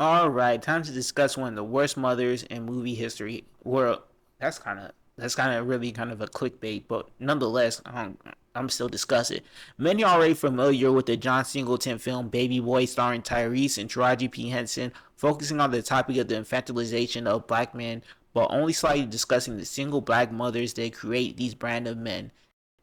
All right, time to discuss one of the worst mothers in movie history. Well, that's kind of really kind of a clickbait, but nonetheless, I'm still discussing. Many are already familiar with the John Singleton film Baby Boy, starring Tyrese and Taraji P Henson, focusing on the topic of the infantilization of black men, but only slightly discussing the single black mothers that create these brand of men.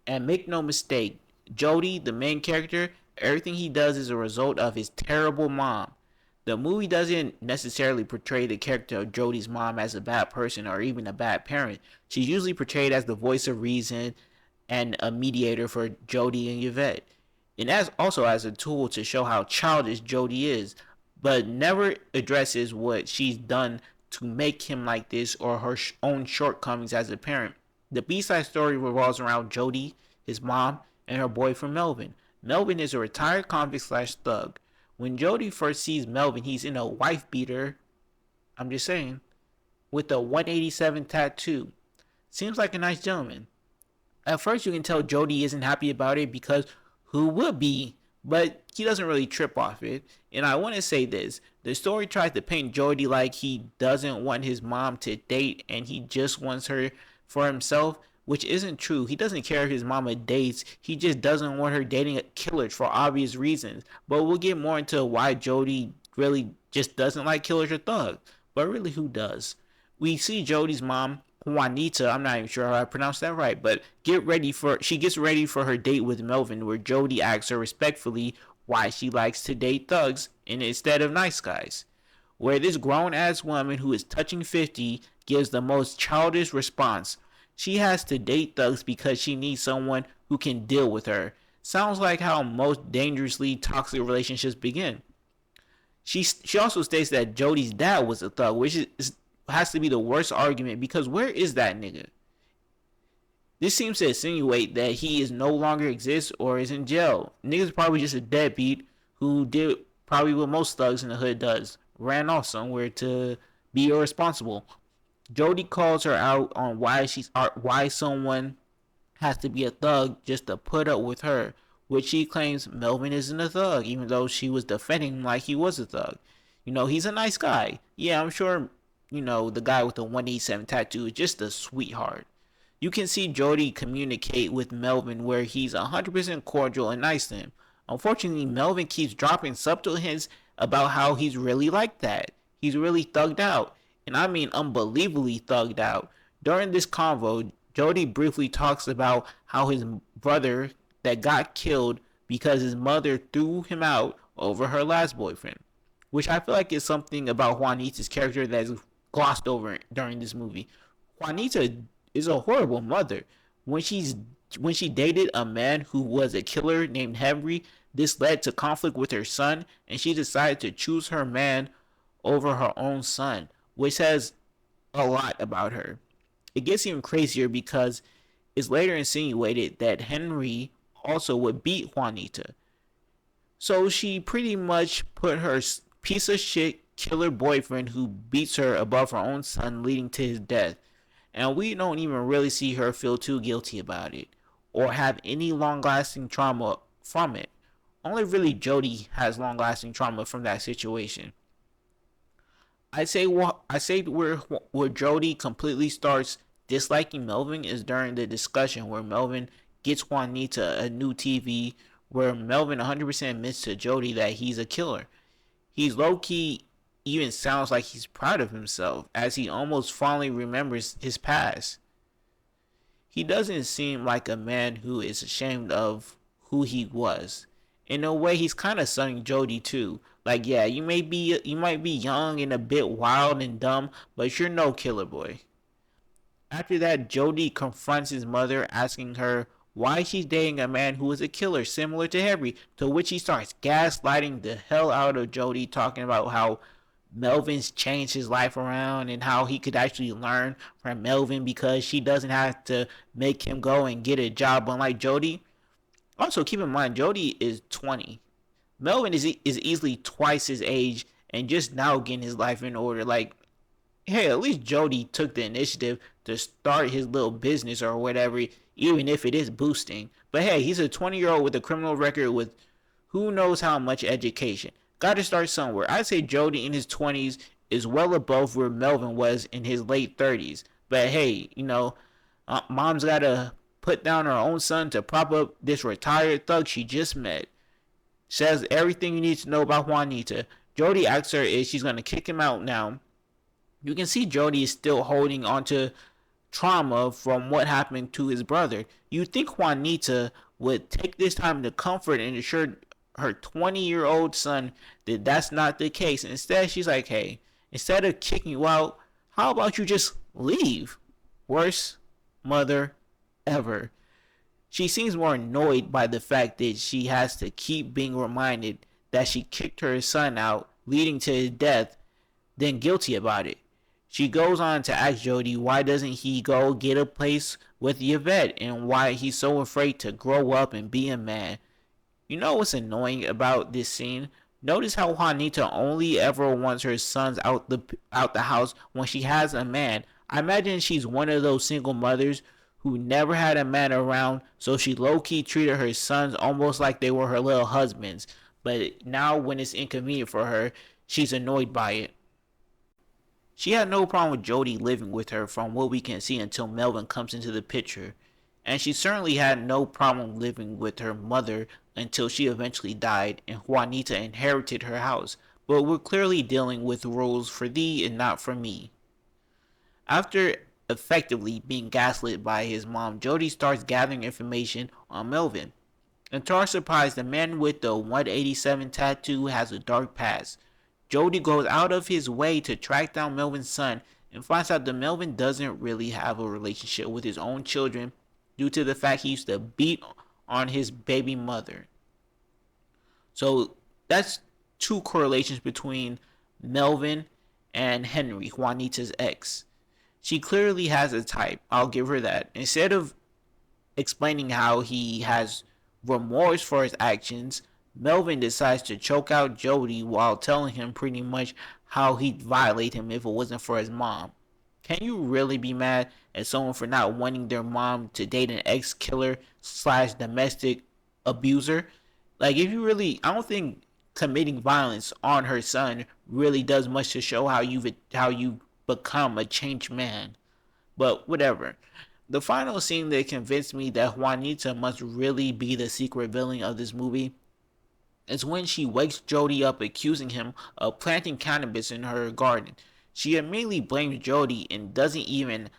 And make no mistake, Jody, the main character, everything he does is a result of his terrible mom. The movie doesn't necessarily portray the character of Jody's mom as a bad person or even a bad parent. She's usually portrayed as the voice of reason and a mediator for Jody and Yvette. And as also as a tool to show how childish Jody is, but never addresses what she's done to make him like this or her own shortcomings as a parent. The B-side story revolves around Jody, his mom, and her boyfriend Melvin. Melvin is a retired convict slash thug. When Jody first sees Melvin, he's in a wife beater, I'm just saying, with a 187 tattoo. Seems like a nice gentleman. At first, you can tell Jody isn't happy about it because who would be? But he doesn't really trip off it. And I want to say this, the story tries to paint Jody like he doesn't want his mom to date and he just wants her for himself, which isn't true. He doesn't care if his mama dates. He just doesn't want her dating killers for obvious reasons. But we'll get more into why Jody really just doesn't like killers or thugs. But really, who does? We see Jody's mom, Juanita. I'm not even sure how I pronounced that right, but she gets ready for her date with Melvin, where Jody asks her respectfully why she likes to date thugs instead of nice guys. Where this grown ass woman who is touching 50 gives the most childish response. She has to date thugs because she needs someone who can deal with her. Sounds like how most dangerously toxic relationships begin. She also states that Jody's dad was a thug, which has to be the worst argument because where is that nigga? This seems to insinuate that he is no longer exists or is in jail. Nigga's probably just a deadbeat who did probably what most thugs in the hood does. Ran off somewhere to be irresponsible. Jody calls her out on why someone has to be a thug just to put up with her, which she claims Melvin isn't a thug, even though she was defending him like he was a thug. He's a nice guy. Yeah, I'm sure, the guy with the 187 tattoo is just a sweetheart. You can see Jody communicate with Melvin where he's 100% cordial and nice to him. Unfortunately, Melvin keeps dropping subtle hints about how he's really like that. He's really thugged out. And I mean unbelievably thugged out. During this convo, Jody briefly talks about how his brother that got killed because his mother threw him out over her last boyfriend, which I feel like is something about Juanita's character that is glossed over during this movie. Juanita is a horrible mother. When she's when she dated a man who was a killer named Henry, this led to conflict with her son, and she decided to choose her man over her own son, which says a lot about her. It gets even crazier because it's later insinuated that Henry also would beat Juanita. So she pretty much put her piece of shit killer boyfriend who beats her above her own son, leading to his death. And we don't even really see her feel too guilty about it or have any long lasting trauma from it. Only really Jody has long lasting trauma from that situation. I say where Jody completely starts disliking Melvin is during the discussion where Melvin gets Juanita a new TV, where Melvin 100% admits to Jody that he's a killer. He's low key even sounds like he's proud of himself as he almost fondly remembers his past. He doesn't seem like a man who is ashamed of who he was. In a way, he's kind of sunning Jody too. Like, yeah, you might be young and a bit wild and dumb, but you're no killer boy. After that, Jody confronts his mother, asking her why she's dating a man who is a killer similar to Henry, to which he starts gaslighting the hell out of Jody, talking about how Melvin's changed his life around and how he could actually learn from Melvin because she doesn't have to make him go and get a job, unlike Jody. Also, keep in mind, Jody is 20. Melvin is easily twice his age and just now getting his life in order. Like, hey, at least Jody took the initiative to start his little business or whatever, even if it is boosting. But hey, he's a 20-year-old with a criminal record with who knows how much education. Gotta start somewhere. I'd say Jody in his 20s is well above where Melvin was in his late 30s. But hey, mom's gotta put down her own son to prop up this retired thug she just met. Says everything you need to know about Juanita. Jody asks her if she's gonna kick him out now. You can see Jody is still holding on to trauma from what happened to his brother. You'd think Juanita would take this time to comfort and assure her 20-year-old son that that's not the case. Instead, she's like, hey, instead of kicking you out, how about you just leave? Worst mother ever. She seems more annoyed by the fact that she has to keep being reminded that she kicked her son out, leading to his death, than guilty about it. She goes on to ask Jody why doesn't he go get a place with Yvette and why he's so afraid to grow up and be a man. You know what's annoying about this scene? Notice how Juanita only ever wants her sons out the house when she has a man. I imagine she's one of those single mothers who never had a man around, so she low-key treated her sons almost like they were her little husbands. But now when it's inconvenient for her, she's annoyed by it. She had no problem with Jody living with her from what we can see until Melvin comes into the picture. And she certainly had no problem living with her mother until she eventually died and Juanita inherited her house. But we're clearly dealing with rules for thee and not for me. After effectively being gaslit by his mom, Jody starts gathering information on Melvin. And to our surprise, the man with the 187 tattoo has a dark past. Jody goes out of his way to track down Melvin's son and finds out that Melvin doesn't really have a relationship with his own children due to the fact he used to beat on his baby mother. So that's two correlations between Melvin and Henry, Juanita's ex. She clearly has a type, I'll give her that. Instead of explaining how he has remorse for his actions, Melvin decides to choke out Jody while telling him pretty much how he'd violate him if it wasn't for his mom. Can you really be mad at someone for not wanting their mom to date an ex-killer slash domestic abuser? Like, if you really, I don't think committing violence on her son really does much to show how you become a changed man. But whatever. The final scene that convinced me that Juanita must really be the secret villain of this movie is when she wakes Jody up accusing him of planting cannabis in her garden. She immediately blames Jody and doesn't even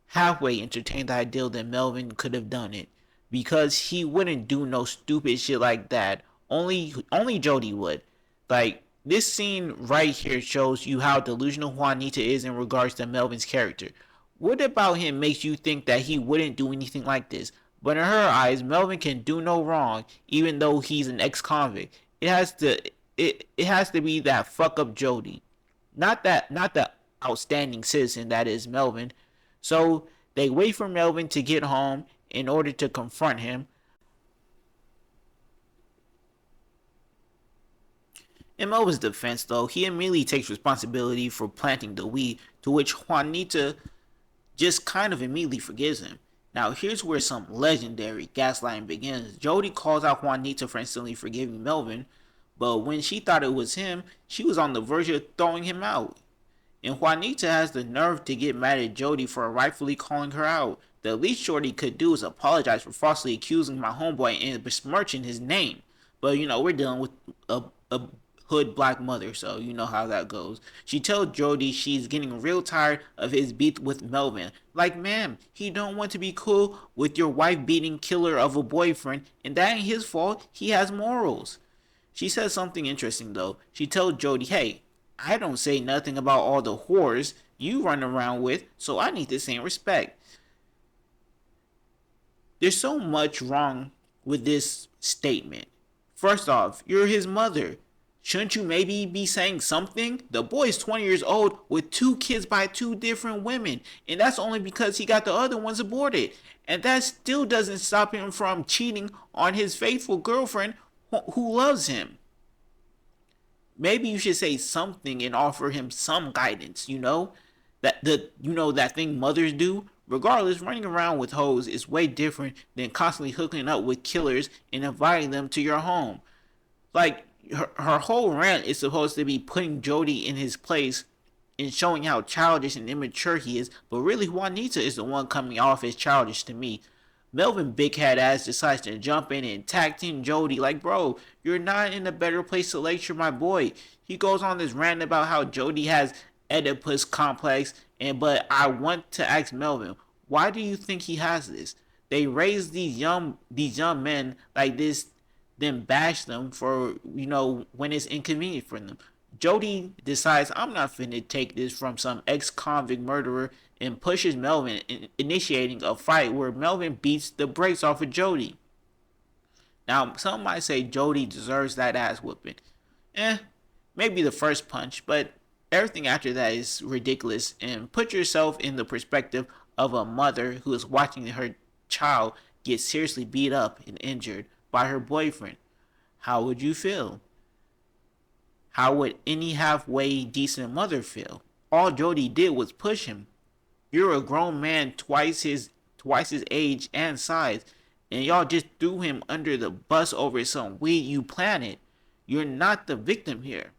halfway entertain the idea that Melvin could have done it because he wouldn't do no stupid shit like that. Only Jody would. Like, this scene right here shows you how delusional Juanita is in regards to Melvin's character. What about him makes you think that he wouldn't do anything like this? But in her eyes, Melvin can do no wrong, even though he's an ex-convict. It has to be that fuck up Jody, not the outstanding citizen that is Melvin. So they wait for Melvin to get home in order to confront him. In Melvin's defense, though, he immediately takes responsibility for planting the weed, to which Juanita just kind of immediately forgives him. Now, here's where some legendary gaslighting begins. Jody calls out Juanita for instantly forgiving Melvin, but when she thought it was him, she was on the verge of throwing him out. And Juanita has the nerve to get mad at Jody for rightfully calling her out. The least Shorty could do is apologize for falsely accusing my homeboy and besmirching his name. But we're dealing with a hood black mother, so you know how that goes. She told Jody she's getting real tired of his beef with Melvin. Like, ma'am, he don't want to be cool with your wife beating killer of a boyfriend, and that ain't his fault. He has morals. She said something interesting though. She told Jody, hey, I don't say nothing about all the whores you run around with, so I need the same respect. There's so much wrong with this statement. First off, you're his mother. Shouldn't you maybe be saying something? The boy is 20 years old with two kids by two different women, and that's only because he got the other ones aborted. And that still doesn't stop him from cheating on his faithful girlfriend who loves him. Maybe you should say something and offer him some guidance, that thing mothers do. Regardless, running around with hoes is way different than constantly hooking up with killers and inviting them to your home. Like, her whole rant is supposed to be putting Jody in his place and showing how childish and immature he is, but really Juanita is the one coming off as childish to me. Melvin Big Head Ass decides to jump in and tag team Jody like, bro, you're not in a better place to lecture my boy. He goes on this rant about how Jody has Oedipus complex, and but I want to ask Melvin, why do you think he has this? They raise these young men like this, then bash them for when it's inconvenient for them. Jody decides I'm not finna take this from some ex-convict murderer and pushes Melvin, initiating a fight where Melvin beats the brakes off of Jody. Now, some might say Jody deserves that ass whooping. Eh, maybe the first punch, but everything after that is ridiculous. And put yourself in the perspective of a mother who is watching her child get seriously beat up and injured by her boyfriend. How would you feel? How would any halfway decent mother feel? All Jody did was push him. You're a grown man twice his age and size, and y'all just threw him under the bus over some weed you planted. You're not the victim here.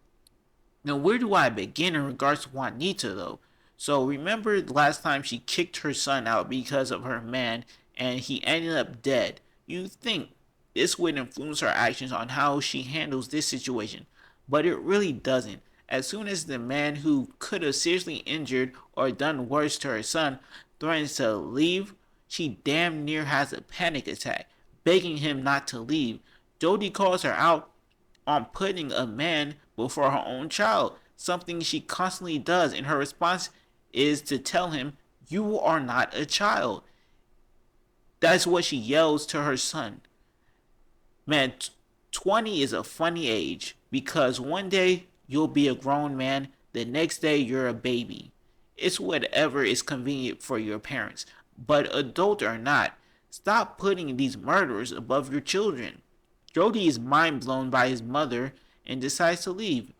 Now, where do I begin in regards to Juanita, though? So, remember the last time she kicked her son out because of her man, and he ended up dead. You think this would influence her actions on how she handles this situation, but it really doesn't. As soon as the man who could have seriously injured or done worse to her son threatens to leave, she damn near has a panic attack, begging him not to leave. Jody calls her out on putting a man before her own child, something she constantly does, and her response is to tell him, "You are not a child." That's what she yells to her son. Man, 20 is a funny age because one day you'll be a grown man, the next day you're a baby. It's whatever is convenient for your parents, but adult or not, stop putting these murderers above your children. Jody is mind blown by his mother and decides to leave.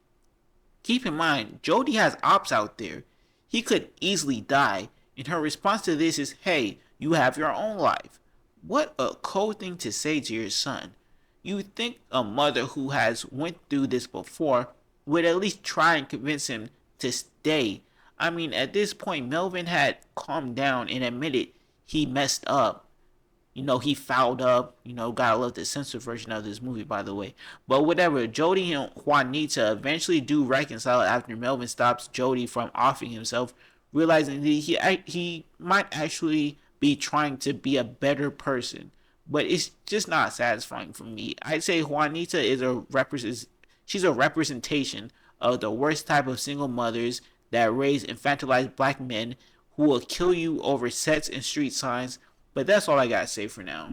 Keep in mind, Jody has ops out there. He could easily die, and her response to this is, hey, you have your own life. What a cold thing to say to your son. You would think a mother who has went through this before would at least try and convince him to stay. I mean, at this point, Melvin had calmed down and admitted he messed up. He fouled up. Gotta love the censored version of this movie, by the way. But whatever, Jody and Juanita eventually do reconcile after Melvin stops Jody from offing himself, realizing that he might actually be trying to be a better person. But it's just not satisfying for me. I'd say Juanita she's a representation of the worst type of single mothers that raise infantilized black men who will kill you over sets and street signs. But that's all I gotta say for now.